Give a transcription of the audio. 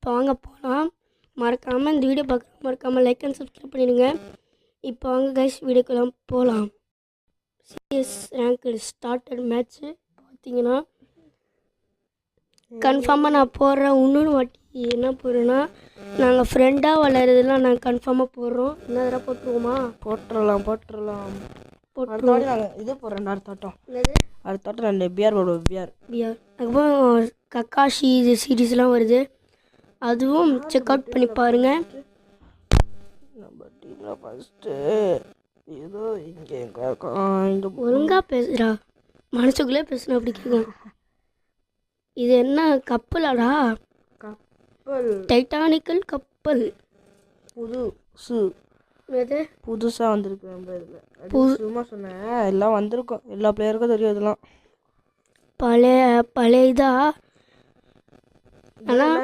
இப்போ வாங்க போகலாம். மறக்காமல் இந்த வீடியோ பார்க்குறவங்க மறக்காமல் லைக் அண்ட் சப்ஸ்கிரைப் பண்ணிடுங்க. இப்போ வாங்க கைஸ் வீடியோக்கெல்லாம் போகலாம். சிஎஸ் ரேங்க் ஸ்டார்டட் மேட்ச்சு பார்த்தீங்கன்னா கன்ஃபார்மாக நான் போடுறேன். இன்னொரு வாட்டி என்ன போடுறேன்னா நாங்கள் ஃப்ரெண்டாக வளருதுலாம் நாங்கள் கன்ஃபார்மாக போடுறோம். என்ன தடவை போட்டுருவோமா? போட்டுடலாம் அடுத்த நாங்கள் இது போடுறேன். அடுத்த வாட்டி நான் பிஆர் போடுவோம். பிஆர் அதுக்கப்புறம் கக்காஷி இது சீரீஸ்லாம் வருது, அதுவும் செக் அவுட் பண்ணி பாருங்கள். நம்ம டீமில் ஃபஸ்ட்டு ஏதோ இங்கே இந்த ஒழுங்காக பேசுகிறா, மனசுக்குள்ளே பேசுனா அப்படி கேட்கும். இது என்ன கப்பலாடா? கப்பல், டைட்டானிக்கல் கப்பல் புதுசாக வந்திருக்கு. நம்ம இதில் சும்மா சொன்னேன், எல்லாம் வந்திருக்கும். எல்லா பிளேயருக்கும் தெரியும் இதெல்லாம். பழைய இதா, ஆனால்